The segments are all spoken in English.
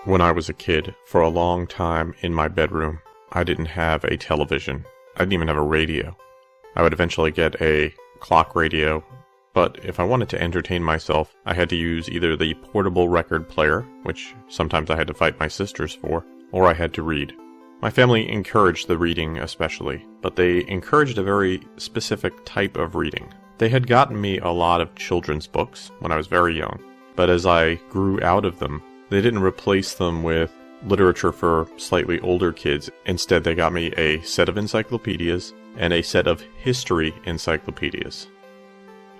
When I was a kid, for a long time in my bedroom, I didn't have a television. I didn't even have a radio. I would eventually get a clock radio, but if I wanted to entertain myself, I had to use either the portable record player, which sometimes I had to fight my sisters for, or I had to read. My family encouraged the reading especially, but they encouraged a very specific type of reading. They had gotten me a lot of children's books when I was very young, but as I grew out of them, they didn't replace them with literature for slightly older kids. Instead, they got me a set of encyclopedias and a set of history encyclopedias.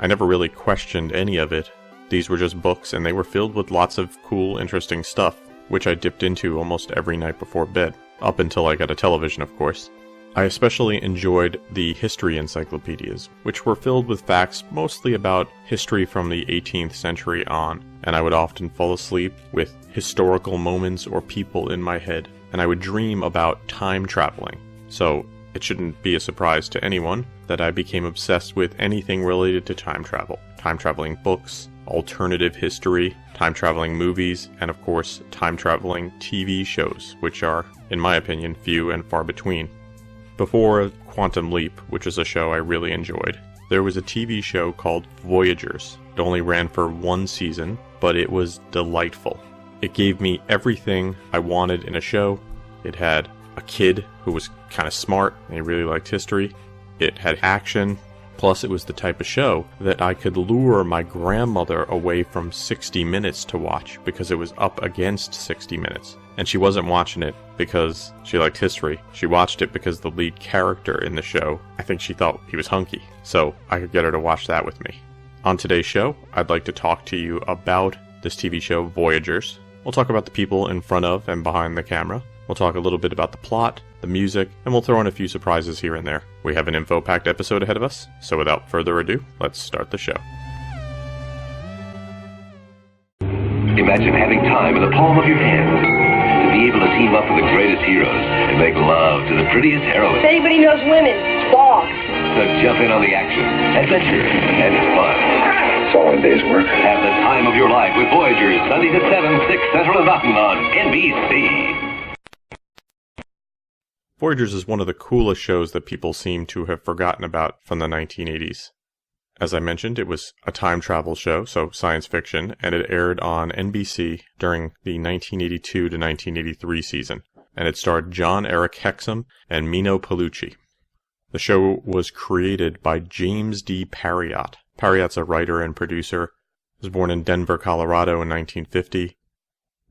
I never really questioned any of it. These were just books, and they were filled with lots of cool, interesting stuff, which I dipped into almost every night before bed, up until I got a television, of course. I especially enjoyed the history encyclopedias, which were filled with facts mostly about history from the 18th century on, and I would often fall asleep with historical moments or people in my head, and I would dream about time traveling. So it shouldn't be a surprise to anyone that I became obsessed with anything related to time travel. Time traveling books, alternative history, time traveling movies, and of course, time traveling TV shows, which are, in my opinion, few and far between. Before Quantum Leap, which is a show I really enjoyed, there was a TV show called Voyagers. It only ran for one season, but it was delightful. It gave me everything I wanted in a show. It had a kid who was kind of smart, and he really liked history. It had action, plus it was the type of show that I could lure my grandmother away from 60 Minutes to watch, because it was up against 60 Minutes. And she wasn't watching it because she liked history. She watched it because the lead character in the show, I think she thought he was hunky. So I could get her to watch that with me. On today's show, I'd like to talk to you about this TV show, Voyagers. We'll talk about the people in front of and behind the camera. We'll talk a little bit about the plot, the music, and we'll throw in a few surprises here and there. We have an info-packed episode ahead of us, so without further ado, let's start the show. Imagine having time in the palm of your hand. To be able to team up with the greatest heroes and make love to the prettiest heroines. If anybody knows women, dogs. To jump in on the action, adventure, and fun. It's all a day's work. Have the time of your life with Voyagers, Sunday to 7, 6 Central and Mountain on NBC. Voyagers is one of the coolest shows that people seem to have forgotten about from the 1980s. As I mentioned, it was a time travel show, so science fiction, and it aired on NBC during the 1982 to 1983 season, and it starred John Eric Hexum and Mino Pellucci. The show was created by James D. Parriott. Parriott's a writer and producer. He was born in Denver, Colorado in 1950.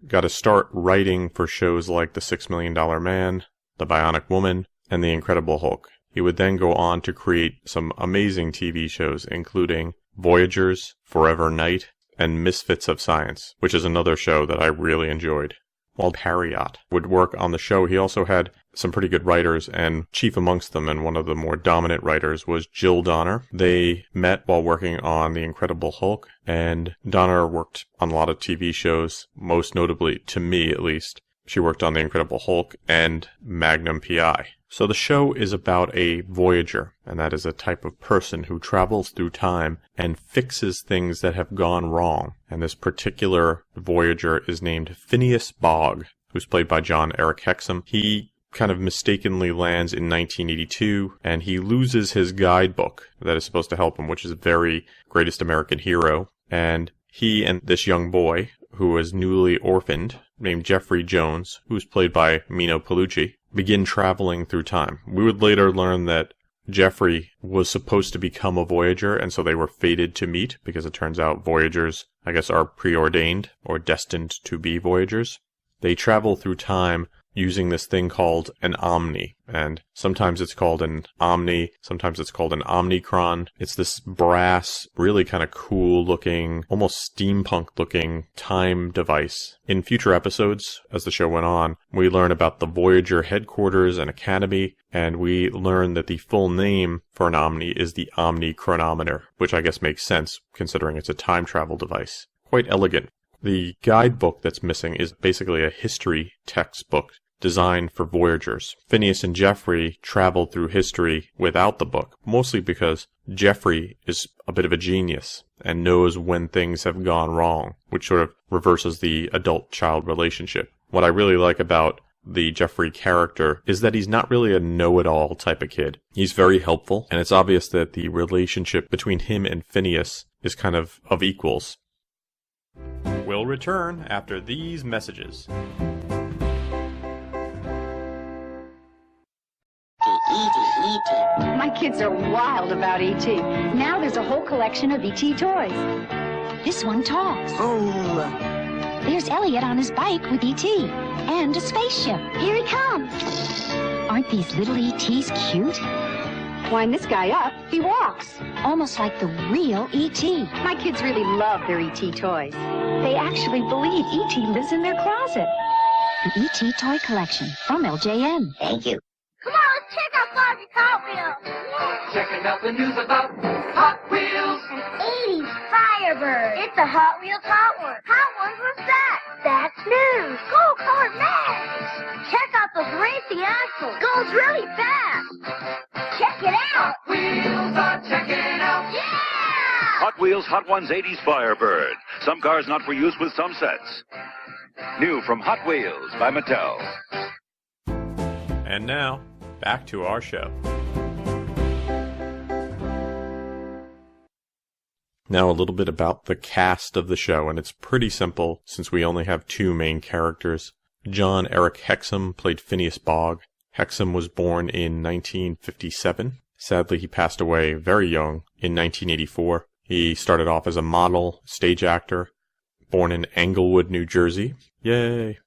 Got to start writing for shows like The $6 Million Man, The Bionic Woman, and The Incredible Hulk. He would then go on to create some amazing TV shows, including Voyagers, Forever Knight, and Misfits of Science, which is another show that I really enjoyed. While Parriott would work on the show, he also had some pretty good writers, and chief amongst them, and one of the more dominant writers, was Jill Donner. They met while working on The Incredible Hulk, and Donner worked on a lot of TV shows, most notably, to me at least. She worked on The Incredible Hulk and Magnum P.I. So the show is about a Voyager, and that is a type of person who travels through time and fixes things that have gone wrong. And this particular Voyager is named Phineas Bogg, who's played by John Eric Hexum. He kind of mistakenly lands in 1982, and he loses his guidebook that is supposed to help him, which is Very Greatest American Hero. And he and this young boy, who is newly orphaned, named Jeffrey Jones, who's played by Mino Pellucci, begin traveling through time. We would later learn that Jeffrey was supposed to become a Voyager, and so they were fated to meet, because it turns out Voyagers, I guess, are preordained or destined to be Voyagers. They travel through time using this thing called an Omni, and sometimes it's called an Omni, sometimes it's called an Omnicron. It's this brass, really kind of cool looking, almost steampunk looking time device. In future episodes, as the show went on, we learn about the Voyager headquarters and academy, and we learn that the full name for an Omni is the Omni Chronometer, which I guess makes sense considering it's a time travel device. Quite elegant. The guidebook that's missing is basically a history textbook designed for Voyagers. Phineas and Jeffrey traveled through history without the book, mostly because Jeffrey is a bit of a genius and knows when things have gone wrong, which sort of reverses the adult-child relationship. What I really like about the Jeffrey character is that he's not really a know-it-all type of kid. He's very helpful, and it's obvious that the relationship between him and Phineas is kind of equals. We'll return after these messages. My kids are wild about E.T. Now there's a whole collection of E.T. toys. This one talks. Oh. There's Elliot on his bike with E.T. and a spaceship. Here he comes. Aren't these little E.T.s cute? Wind this guy up, he walks. Almost like the real E.T. My kids really love their E.T. toys. They actually believe E.T. lives in their closet. The E.T. Toy Collection from LJN. Thank you. Come on, let's check out Flossy's Hot Wheels. Checking out the news about Hot Wheels. An 80s Firebird. It's a Hot Wheels Hot One. Hot Ones, what's that? That's new. Gold colored mags. Check out those racing axles. Goes really fast. Check it out. Hot Wheels are checking out. Yeah! Hot Wheels Hot Ones 80s Firebird. Some cars not for use with some sets. New from Hot Wheels by Mattel. And now, back to our show. Now a little bit about the cast of the show, and it's pretty simple since we only have two main characters. John Eric Hexam played Phineas Bogg. Hexam was born in 1957. Sadly, he passed away very young in 1984. He started off as a model, stage actor, born in Englewood, New Jersey. Yay!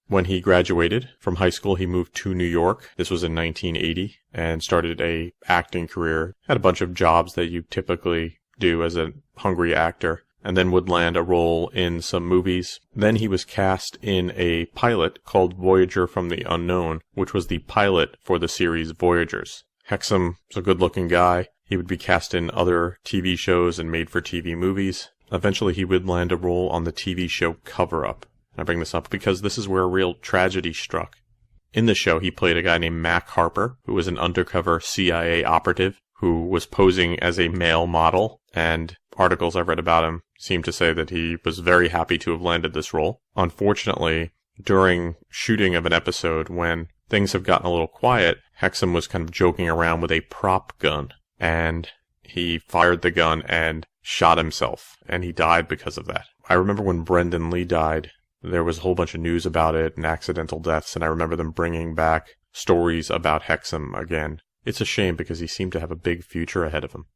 When he graduated from high school, he moved to New York. This was in 1980, and started a acting career. Had a bunch of jobs that you typically do as a hungry actor, and then would land a role in some movies. Then he was cast in a pilot called Voyager from the Unknown, which was the pilot for the series Voyagers. Hexam was a good-looking guy. He would be cast in other TV shows and made-for-TV movies. Eventually, he would land a role on the TV show Cover Up. I bring this up because this is where a real tragedy struck. In the show, he played a guy named Mac Harper, who was an undercover CIA operative who was posing as a male model, and articles I've read about him seem to say that he was very happy to have landed this role. Unfortunately, during shooting of an episode, when things have gotten a little quiet, Hexam was kind of joking around with a prop gun, and he fired the gun and shot himself, and he died because of that. I remember when Brendan Lee died, there was a whole bunch of news about it and accidental deaths, and I remember them bringing back stories about Hexam again. It's a shame because he seemed to have a big future ahead of him.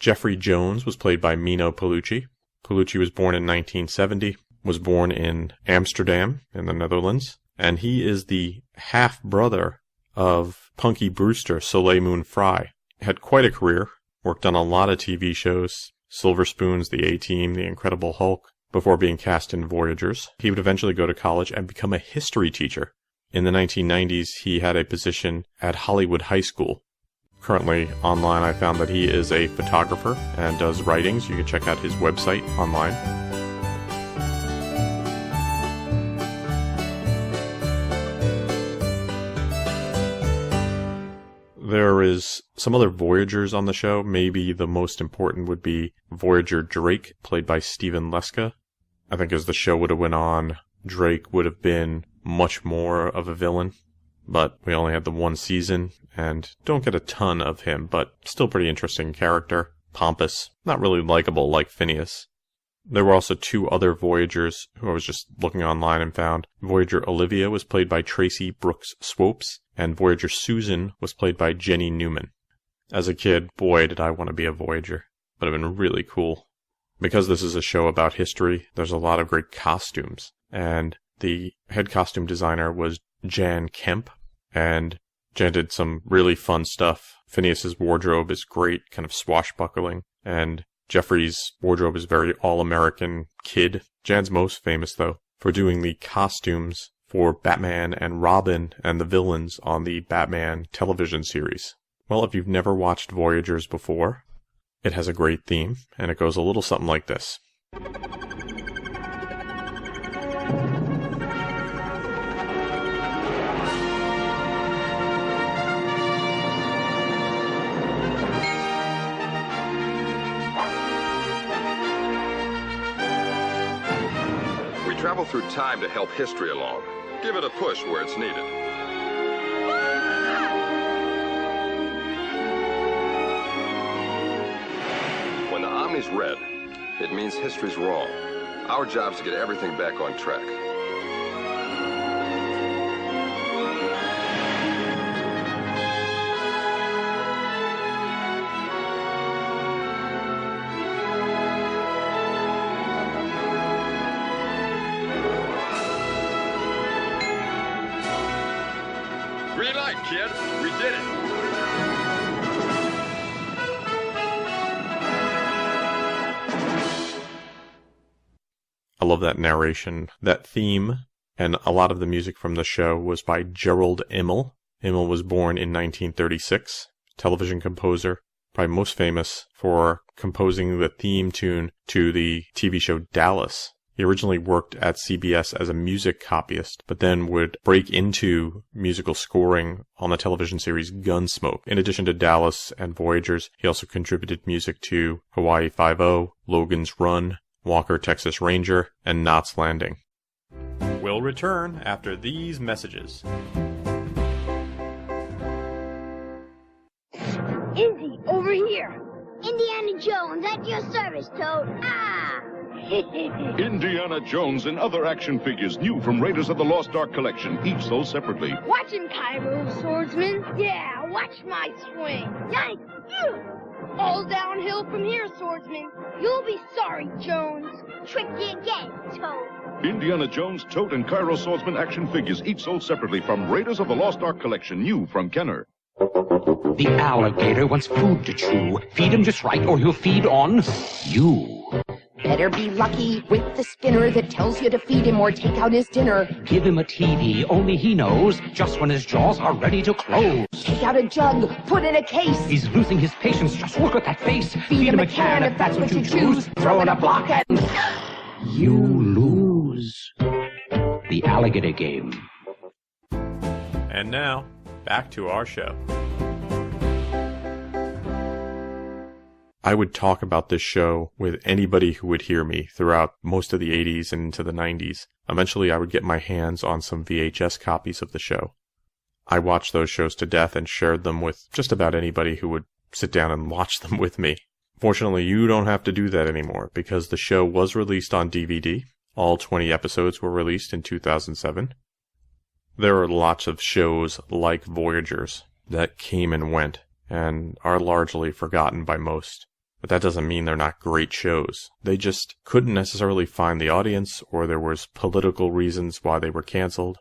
Jeffrey Jones was played by Mino Pellucci. Pellucci was born in 1970, was born in Amsterdam in the Netherlands, and he is the half-brother of Punky Brewster, Soleil Moon Frye. Had quite a career, worked on a lot of TV shows, Silver Spoons, The A-Team, The Incredible Hulk, before being cast in Voyagers. He would eventually go to college and become a history teacher. In the 1990s, he had a position at Hollywood High School. Currently, online, I found that he is a photographer and does writings. You can check out his website online. There is some other Voyagers on the show. Maybe the most important would be Voyager Drake, played by Stephen Leska. I think as the show would have went on, Drake would have been much more of a villain, but we only had the one season and don't get a ton of him, but still pretty interesting character. Pompous, not really likable like Phineas. There were also two other Voyagers who I was just looking online and found. Voyager Olivia was played by Tracy Brooks Swopes, and Voyager Susan was played by Jenny Newman. As a kid, boy did I want to be a Voyager. Would have been really cool. Because this is a show about history, there's a lot of great costumes, and the head costume designer was Jan Kemp, and Jan did some really fun stuff. Phineas's wardrobe is great, kind of swashbuckling, and Jeffrey's wardrobe is very all-American kid. Jan's most famous, though, for doing the costumes for Batman and Robin and the villains on the Batman television series. Well, if you've never watched Voyagers before, it has a great theme, and it goes a little something like this. We travel through time to help history along. give it a push where it's needed. When the Omni's red, it means history's wrong. Our job's to get everything back on track. Green light, kid. We did it. I love that narration. That theme and a lot of the music from the show was by Gerald Immel. Immel was born in 1936, television composer, probably most famous for composing the theme tune to the TV show Dallas. He originally worked at CBS as a music copyist, but then would break into musical scoring on the television series Gunsmoke. In addition to Dallas and Voyagers, he also contributed music to Hawaii Five-0, Logan's Run, Walker, Texas Ranger, and Knots Landing. We'll return after these messages. Indy, over here. Indiana Jones, at your service, Toad. Ah! Indiana Jones and other action figures new from Raiders of the Lost Ark collection, each sold separately. Watch him, Cairo, swordsman. Yeah, watch my swing. Yank! All downhill from here, swordsman. You'll be sorry, Jones. Tricked you again, Toad. Indiana Jones, Toad, and Cairo Swordsman action figures, each sold separately from Raiders of the Lost Ark collection, new from Kenner. The alligator wants food to chew. Feed him just right or he'll feed on you. Better be lucky with the spinner that tells you to feed him or take out his dinner. Give him a TV, only he knows just when his jaws are ready to close. Take out a jug, put in a case. He's losing his patience, just look at that face. Feed him a can if that's what you choose. Throw in a block and you lose. The alligator game. And now, back to our show. I would talk about this show with anybody who would hear me throughout most of the 80s and into the 90s. Eventually, I would get my hands on some VHS copies of the show. I watched those shows to death and shared them with just about anybody who would sit down and watch them with me. Fortunately, you don't have to do that anymore because the show was released on DVD. All 20 episodes were released in 2007. There are lots of shows like Voyagers that came and went and are largely forgotten by most. But that doesn't mean they're not great shows. They just couldn't necessarily find the audience, or there was political reasons why they were canceled.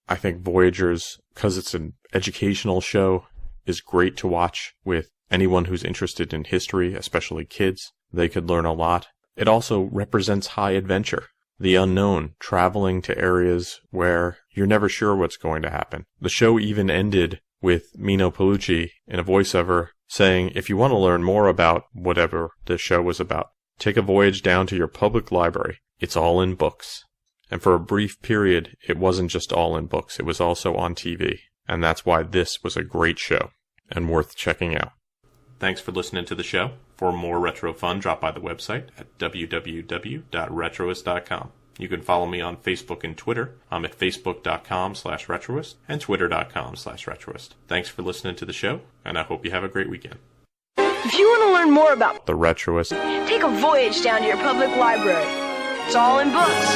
I think Voyagers, because it's an educational show, is great to watch with anyone who's interested in history, especially kids. They could learn a lot. It also represents high adventure. The unknown, traveling to areas where you're never sure what's going to happen. The show even ended with Mino Pellucci in a voiceover saying, if you want to learn more about whatever the show was about, take a voyage down to your public library. It's all in books. And for a brief period, it wasn't just all in books, it was also on TV. And that's why this was a great show and worth checking out. Thanks for listening to the show. For more retro fun, drop by the website at www.retroist.com. You can follow me on Facebook and Twitter. I'm at facebook.com/retroist and twitter.com/retroist. Thanks for listening to the show, and I hope you have a great weekend. If you want to learn more about the Retroist, take a voyage down to your public library. It's all in books.